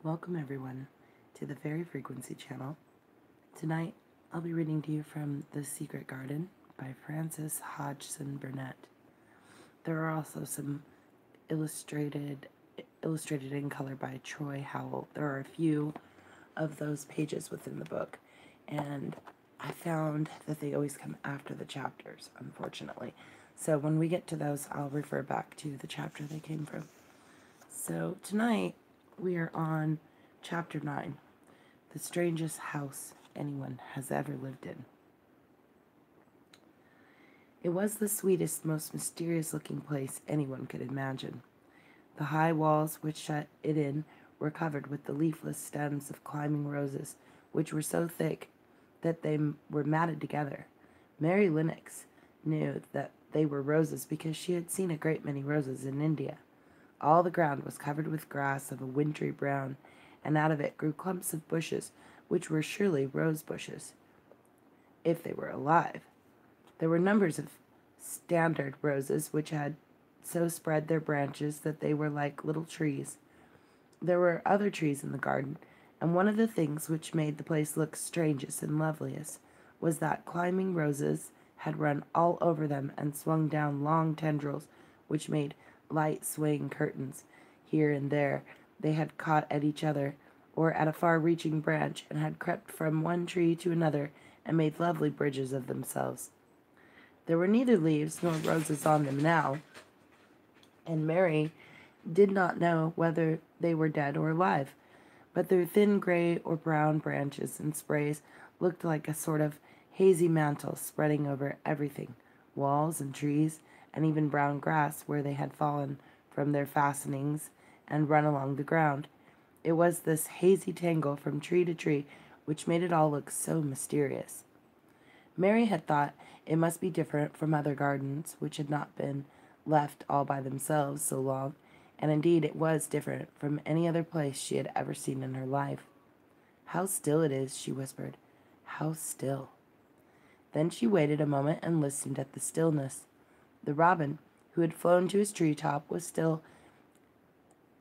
Welcome everyone to the Fairy Frequency channel. Tonight I'll be reading to you from The Secret Garden by Frances Hodgson Burnett. There are also some illustrated in color by Troy Howell. There are a few of those pages within the book, and I found that they always come after the chapters, unfortunately. So when we get to those, I'll refer back to the chapter they came from. So tonight we are on Chapter 9, The Strangest House Anyone Has Ever Lived In. It was the sweetest, most mysterious-looking place anyone could imagine. The high walls which shut it in were covered with the leafless stems of climbing roses, which were so thick that they were matted together. Mary Lennox knew that they were roses because she had seen a great many roses in India. All the ground was covered with grass of a wintry brown, and out of it grew clumps of bushes, which were surely rose bushes, if they were alive. There were numbers of standard roses which had so spread their branches that they were like little trees. There were other trees in the garden, and one of the things which made the place look strangest and loveliest was that climbing roses had run all over them and swung down long tendrils which made light swaying curtains. Here and there they had caught at each other, or at a far-reaching branch, and had crept from one tree to another and made lovely bridges of themselves. There were neither leaves nor roses on them now, and Mary did not know whether they were dead or alive, but their thin gray or brown branches and sprays looked like a sort of hazy mantle spreading over everything, walls and trees, and even brown grass where they had fallen from their fastenings and run along the ground. It was this hazy tangle from tree to tree which made it all look so mysterious. Mary had thought it must be different from other gardens which had not been left all by themselves so long, and indeed it was different from any other place she had ever seen in her life. "How still it is," she whispered. "How still." Then she waited a moment and listened at the stillness. The robin, who had flown to his tree-top, was still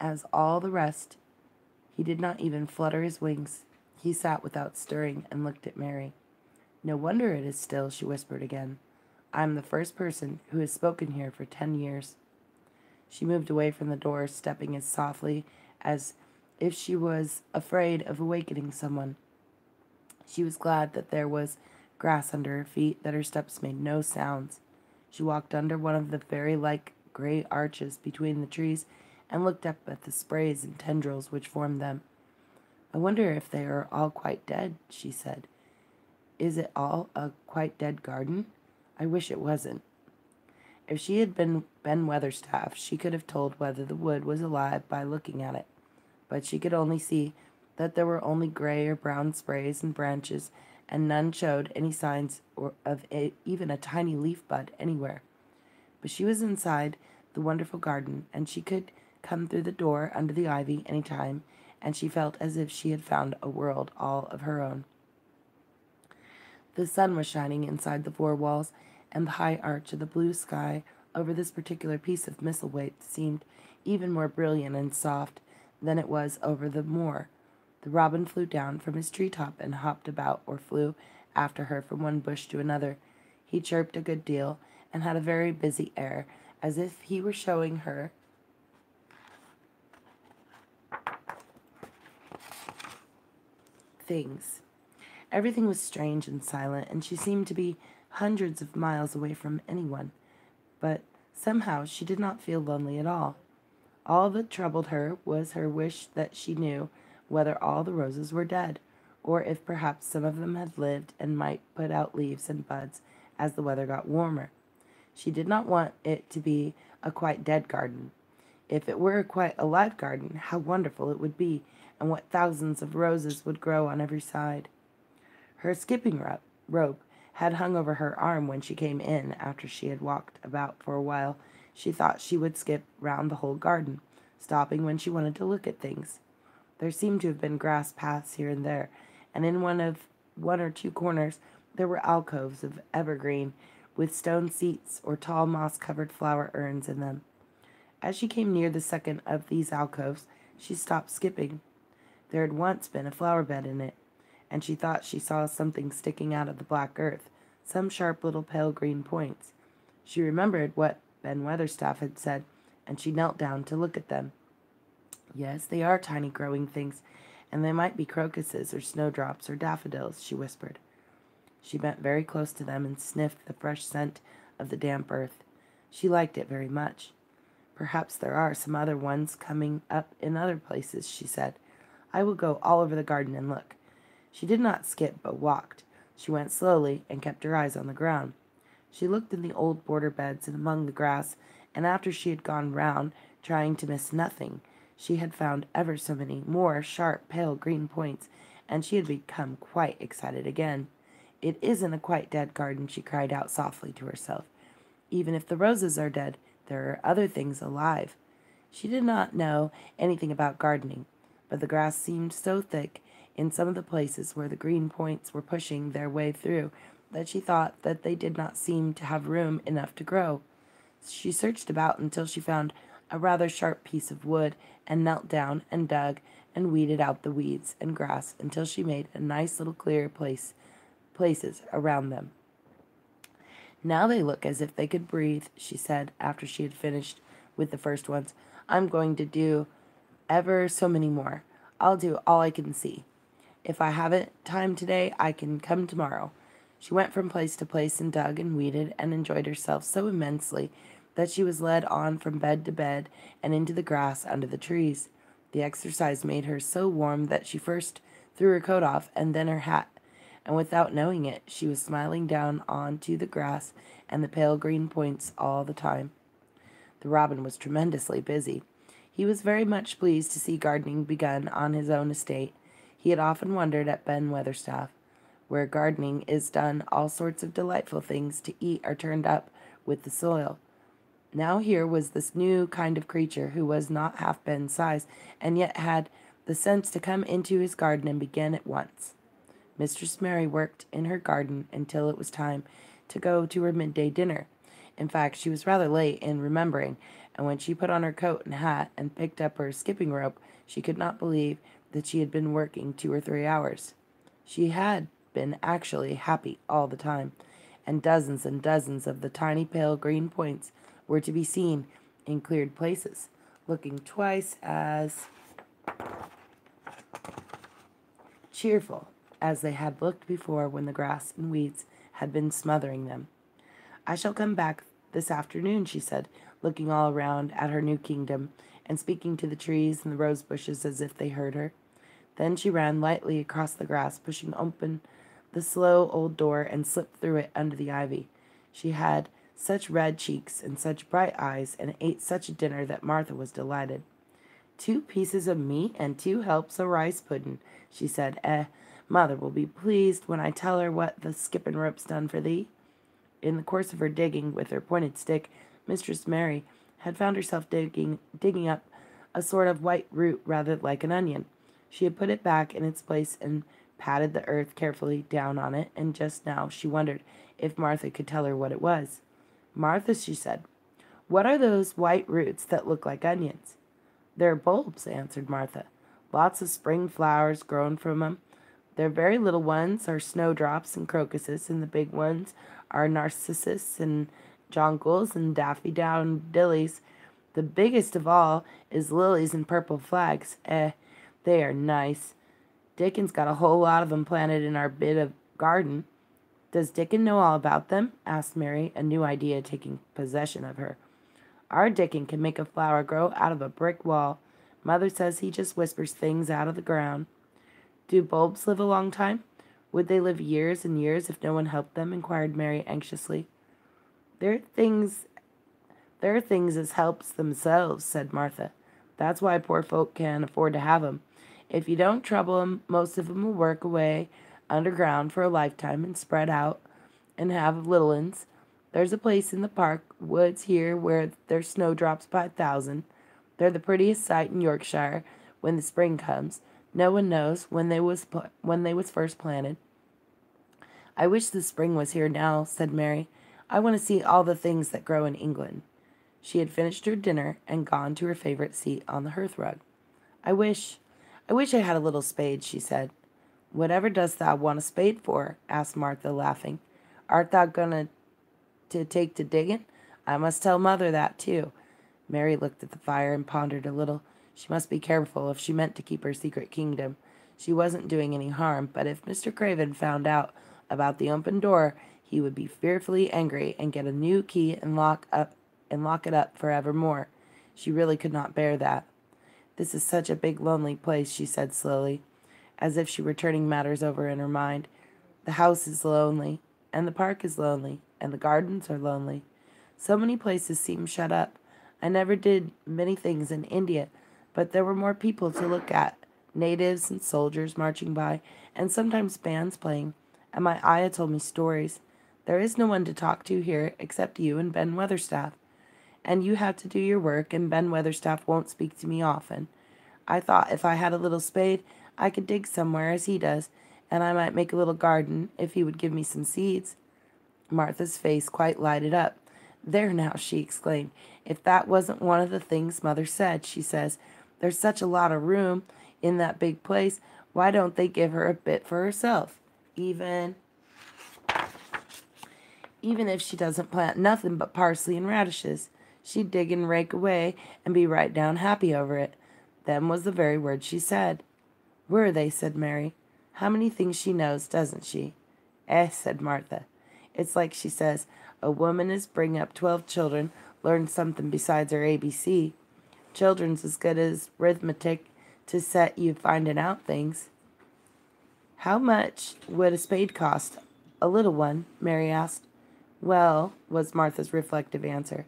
as all the rest. He did not even flutter his wings. He sat without stirring and looked at Mary. "No wonder it is still," she whispered again. "I am the first person who has spoken here for 10 years. She moved away from the door, stepping as softly as if she was afraid of awakening someone. She was glad that there was grass under her feet, that her steps made no sounds. She walked under one of the fairy-like gray arches between the trees and looked up at the sprays and tendrils which formed them. "I wonder if they are all quite dead," she said. "Is it all a quite dead garden? I wish it wasn't." If she had been Ben Weatherstaff, she could have told whether the wood was alive by looking at it, but she could only see that there were only gray or brown sprays and branches, and none showed any signs of even a tiny leaf bud anywhere. But she was inside the wonderful garden, and she could come through the door under the ivy any time, and she felt as if she had found a world all of her own. The sun was shining inside the four walls, and the high arch of the blue sky over this particular piece of Misselthwaite seemed even more brilliant and soft than it was over the moor. The robin flew down from his tree-top and hopped about or flew after her from one bush to another. He chirped a good deal and had a very busy air, as if he were showing her things. Everything was strange and silent, and she seemed to be hundreds of miles away from anyone. But somehow she did not feel lonely at all. All that troubled her was her wish that she knew whether all the roses were dead, or if perhaps some of them had lived and might put out leaves and buds as the weather got warmer. She did not want it to be a quite dead garden. If it were a quite alive garden, how wonderful it would be, and what thousands of roses would grow on every side. Her skipping rope had hung over her arm when she came in. After she had walked about for a while, she thought she would skip round the whole garden, stopping when she wanted to look at things. There seemed to have been grass paths here and there, and in one or two corners there were alcoves of evergreen, with stone seats or tall moss-covered flower urns in them. As she came near the second of these alcoves, she stopped skipping. There had once been a flower bed in it, and she thought she saw something sticking out of the black earth, some sharp little pale green points. She remembered what Ben Weatherstaff had said, and she knelt down to look at them. Yes, they are tiny growing things, and they might be crocuses or snowdrops or daffodils, she whispered. She bent very close to them and sniffed the fresh scent of the damp earth. She liked it very much. Perhaps there are some other ones coming up in other places, she said. I will go all over the garden and look. She did not skip, but walked. She went slowly and kept her eyes on the ground. She looked in the old border beds and among the grass, and after she had gone round, trying to miss nothing, she had found ever so many more sharp, pale green points, and she had become quite excited again. It isn't a quite dead garden, she cried out softly to herself. Even if the roses are dead, there are other things alive. She did not know anything about gardening, but the grass seemed so thick in some of the places where the green points were pushing their way through that she thought that they did not seem to have room enough to grow. She searched about until she found a rather sharp piece of wood and knelt down and dug and weeded out the weeds and grass until she made a nice little clear places around them. Now they look as if they could breathe, she said after she had finished with the first ones. I'm going to do ever so many more. I'll do all I can see. If I haven't time today, I can come tomorrow. She went from place to place and dug and weeded and enjoyed herself so immensely that she was led on from bed to bed and into the grass under the trees. The exercise made her so warm that she first threw her coat off and then her hat, and without knowing it, she was smiling down onto the grass and the pale green points all the time. The robin was tremendously busy. He was very much pleased to see gardening begun on his own estate. He had often wondered at Ben Weatherstaff. Where gardening is done, all sorts of delightful things to eat are turned up with the soil. Now here was this new kind of creature who was not half Ben's size, and yet had the sense to come into his garden and begin at once. Mistress Mary worked in her garden until it was time to go to her midday dinner. In fact, she was rather late in remembering, and when she put on her coat and hat and picked up her skipping rope, she could not believe that she had been working 2 or 3 hours. She had been actually happy all the time, and dozens of the tiny pale green points were to be seen in cleared places, looking twice as cheerful as they had looked before when the grass and weeds had been smothering them. I shall come back this afternoon, she said, looking all around at her new kingdom, and speaking to the trees and the rose bushes as if they heard her. Then she ran lightly across the grass, pushing open the slow old door, and slipped through it under the ivy. She had such red cheeks and such bright eyes, and ate such a dinner that Martha was delighted. 2 pieces of meat and 2 helps of rice pudding, she said. Mother will be pleased when I tell her what the skipping rope's done for thee. In the course of her digging with her pointed stick, Mistress Mary had found herself digging up a sort of white root rather like an onion. She had put it back in its place and patted the earth carefully down on it, and just now she wondered if Martha could tell her what it was. Martha, she said, what are those white roots that look like onions? They're bulbs, answered Martha. Lots of spring flowers grown from 'em. Their very little ones are snowdrops and crocuses, and the big ones are narcissus and jonquils and daffodils. The biggest of all is lilies and purple flags. They are nice. Dickon's got a whole lot of them planted in our bit of garden. Does Dickon know all about them? Asked Mary, a new idea taking possession of her. Our Dickon can make a flower grow out of a brick wall. Mother says he just whispers things out of the ground. Do bulbs live a long time? Would they live years and years if no one helped them? Inquired Mary anxiously. They're things as helps themselves, said Martha. That's why poor folk can afford to have 'em. If you don't trouble 'em, most of 'em will work away underground for a lifetime and spread out and have little uns. There's a place in the park woods here where there's snowdrops by 1,000. They're the prettiest sight in Yorkshire when the spring comes. No one knows when they was first planted. I wish the spring was here now, said Mary. I want to see all the things that grow in England. She had finished her dinner and gone to her favorite seat on the hearthrug. I wish I wish I had a little spade, she said. Whatever dost thou want a spade for? Asked Martha, laughing. Art thou going to take to digging? I must tell mother that, too. Mary looked at the fire and pondered a little. She must be careful if she meant to keep her secret kingdom. She wasn't doing any harm, but if Mr. Craven found out about the open door, he would be fearfully angry and get a new key and lock it up forevermore. She really could not bear that. This is such a big, lonely place, she said slowly, as if she were turning matters over in her mind. The house is lonely, and the park is lonely, and the gardens are lonely. So many places seem shut up. I never did many things in India, but there were more people to look at, natives and soldiers marching by, and sometimes bands playing, and my ayah told me stories. There is no one to talk to here except you and Ben Weatherstaff, and you have to do your work, and Ben Weatherstaff won't speak to me often. I thought if I had a little spade, I could dig somewhere as he does, and I might make a little garden if he would give me some seeds. Martha's face quite lighted up. There now, she exclaimed. If that wasn't one of the things Mother said, she says, there's such a lot of room in that big place. Why don't they give her a bit for herself? Even if she doesn't plant nothing but parsley and radishes. She'd dig and rake away and be right down happy over it. Them was the very words she said. Were they? Said Mary. How many things she knows, doesn't she? Said Martha. It's like she says, a woman is bring up 12 children, learn something besides her ABC. Children's as good as arithmetic to set you finding out things. How much would a spade cost? A little one, Mary asked. Well, was Martha's reflective answer,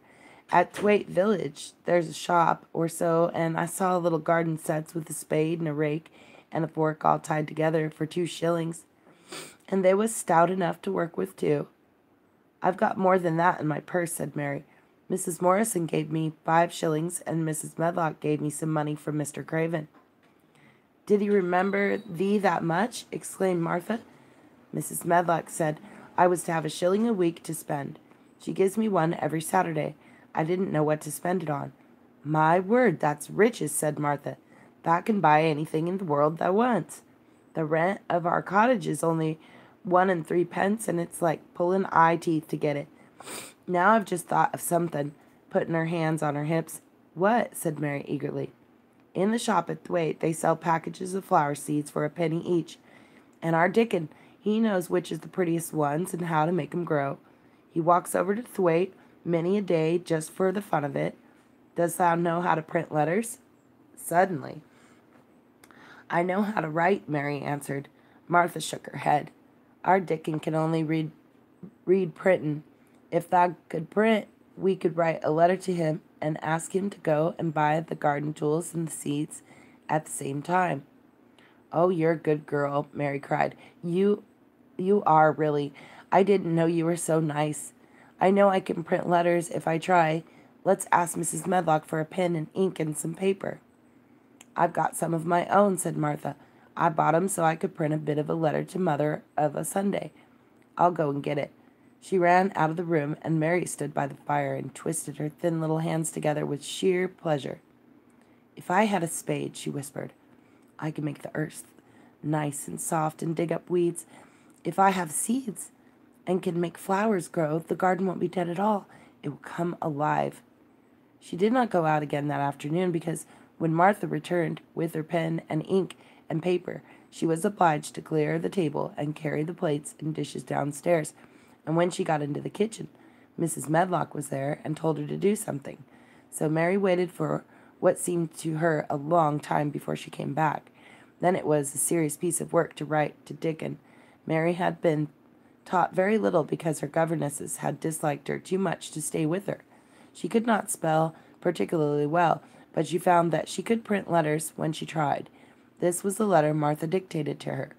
at Thwaite Village there's a shop or so, and I saw little garden sets with a spade and a rake and a fork all tied together for 2 shillings, and they was stout enough to work with, too. I've got more than that in my purse, said Mary. Mrs. Morrison gave me 5 shillings, and Mrs. Medlock gave me some money from Mr. Craven. Did he remember thee that much? Exclaimed Martha. Mrs. Medlock said I was to have 1 shilling a week to spend. She gives me one every Saturday. I didn't know what to spend it on. My word, that's riches, said Martha. That can buy anything in the world thou wants. The rent of our cottage is only 1 3 pence, and it's like pulling eye teeth to get it. Now I've just thought of something, putting her hands on her hips. What? Said Mary eagerly. In the shop at Thwaite they sell packages of flower seeds for 1 penny each, and our Dickon, he knows which is the prettiest ones and how to make 'em grow. He walks over to Thwaite many a day just for the fun of it. Dost thou know how to print letters? Suddenly. I know how to write, Mary answered. Martha shook her head. Our Dickon can only read printin'. If thou could print, we could write a letter to him and ask him to go and buy the garden tools and the seeds at the same time. Oh, you're a good girl, Mary cried. You are, really. I didn't know you were so nice. I know I can print letters if I try. Let's ask Mrs. Medlock for a pen and ink and some paper. I've got some of my own, said Martha. I bought 'em so I could print a bit of a letter to Mother of a Sunday. I'll go and get it. She ran out of the room, and Mary stood by the fire and twisted her thin little hands together with sheer pleasure. If I had a spade, she whispered, I could make the earth nice and soft and dig up weeds. If I have seeds and can make flowers grow, the garden won't be dead at all. It will come alive. She did not go out again that afternoon because when Martha returned with her pen and ink and paper, she was obliged to clear the table and carry the plates and dishes downstairs, and when she got into the kitchen, Mrs. Medlock was there and told her to do something. So Mary waited for what seemed to her a long time before she came back. Then it was a serious piece of work to write to Dickon. Mary had been taught very little because her governesses had disliked her too much to stay with her. She could not spell particularly well, but she found that she could print letters when she tried. This was the letter Martha dictated to her.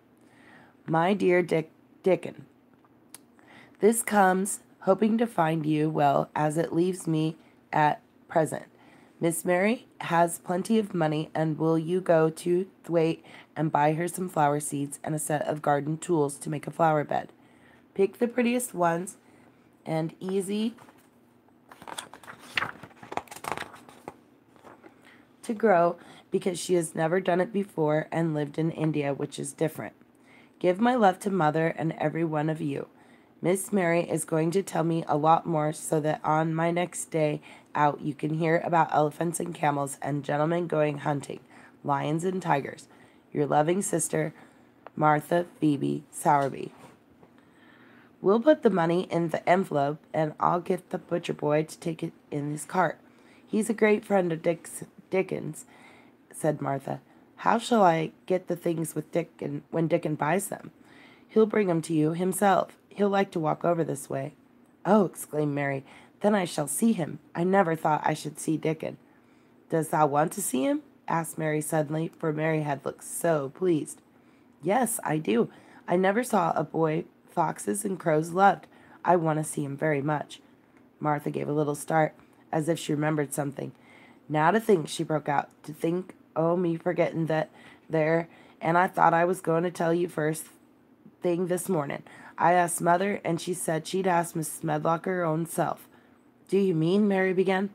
My dear Dickon, this comes hoping to find you well as it leaves me at present. Miss Mary has plenty of money, and will you go to Thwaite and buy her some flower seeds and a set of garden tools to make a flower bed. Pick the prettiest ones and easy to grow because she has never done it before and lived in India, which is different. Give my love to Mother and every one of you. Miss Mary is going to tell me a lot more so that on my next day out you can hear about elephants and camels and gentlemen going hunting, lions and tigers. Your loving sister, Martha Phoebe Sowerby. We'll put the money in the envelope, and I'll get the butcher boy to take it in his cart. He's a great friend of Dickens, said Martha. How shall I get the things with Dickon when Dickon buys them? He'll bring them to you himself. He'll like to walk over this way. Oh, exclaimed Mary, then I shall see him. I never thought I should see Dickon. Does thou want to see him? Asked Mary suddenly, for Mary had looked so pleased. Yes, I do. I never saw a boy foxes and crows loved. I want to see him very much. Martha gave a little start, as if she remembered something. Now to think, she broke out, to think, oh, me forgetting that there, and I thought I was going to tell you first thing this morning. I asked Mother, and she said she'd ask Mrs. Medlock her own self. Do you mean, Mary began,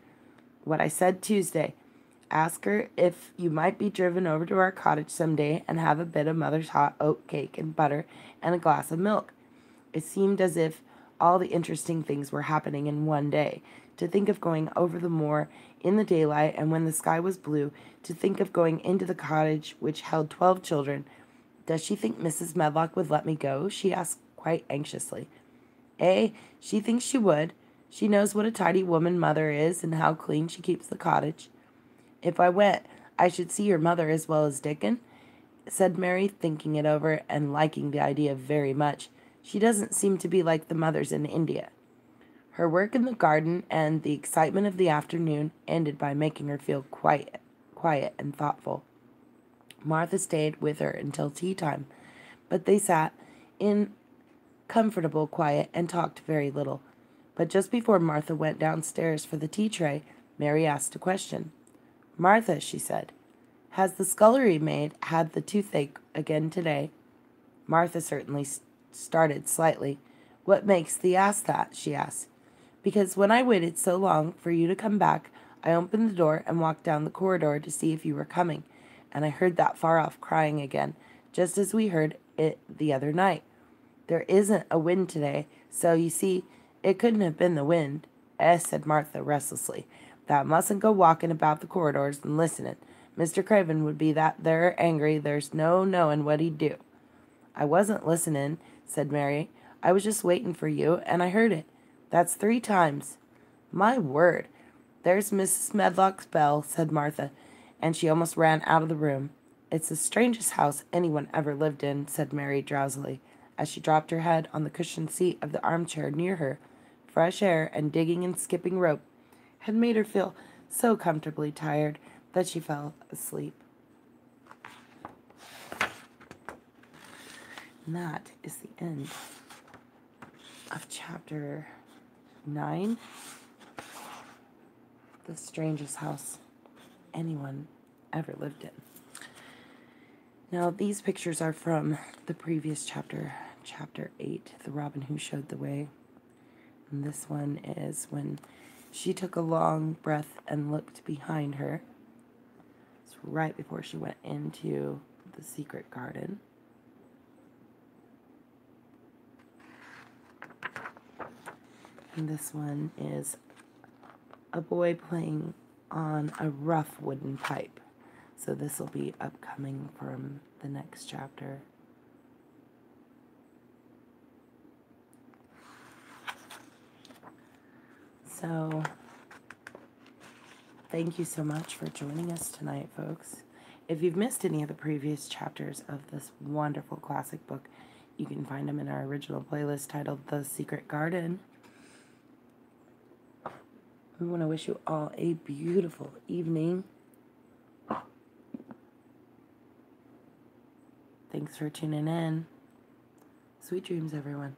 what I said Tuesday? Ask her if you might be driven over to our cottage some day and have a bit of Mother's hot oat cake and butter and a glass of milk. It seemed as if all the interesting things were happening in one day. To think of going over the moor in the daylight and when the sky was blue, to think of going into the cottage which held 12 children. Does she think Mrs. Medlock would let me go? She asked quite anxiously. She thinks she would. She knows what a tidy woman Mother is and how clean she keeps the cottage. If I went, I should see your mother as well as Dickon, said Mary, thinking it over and liking the idea very much. She doesn't seem to be like the mothers in India. Her work in the garden and the excitement of the afternoon ended by making her feel quiet and thoughtful. Martha stayed with her until tea time, but they sat in comfortable quiet and talked very little. But just before Martha went downstairs for the tea tray, Mary asked a question. Martha, she said, has the scullery maid had the toothache again today? Martha certainly started slightly. What makes thee ask that? She asked. Because when I waited so long for you to come back, I opened the door and walked down the corridor to see if you were coming, and I heard that far-off crying again, just as we heard it the other night. There isn't a wind today, so you see, it couldn't have been the wind. Said Martha restlessly. Thou mustn't go walking about the corridors and listening. Mr. Craven would be that there angry there's no knowing what he'd do. I wasn't listening, said Mary. I was just waiting for you, and I heard it. That's 3 times. My word. There's Mrs. Medlock's bell, said Martha, and she almost ran out of the room. It's the strangest house anyone ever lived in, said Mary drowsily, as she dropped her head on the cushioned seat of the armchair near her. Fresh air and digging and skipping rope had made her feel so comfortably tired that she fell asleep. And that is the end of chapter 9, The Strangest House Anyone Ever Lived In. Now, these pictures are from the previous chapter, chapter 8, The Robin Who Showed the Way. And this one is when she took a long breath and looked behind her. It's right before she went into the secret garden. And this one is a boy playing on a rough wooden pipe. So this will be upcoming from the next chapter. So, thank you so much for joining us tonight, folks. If you've missed any of the previous chapters of this wonderful classic book, you can find them in our original playlist titled The Secret Garden. We want to wish you all a beautiful evening. Thanks for tuning in. Sweet dreams, everyone.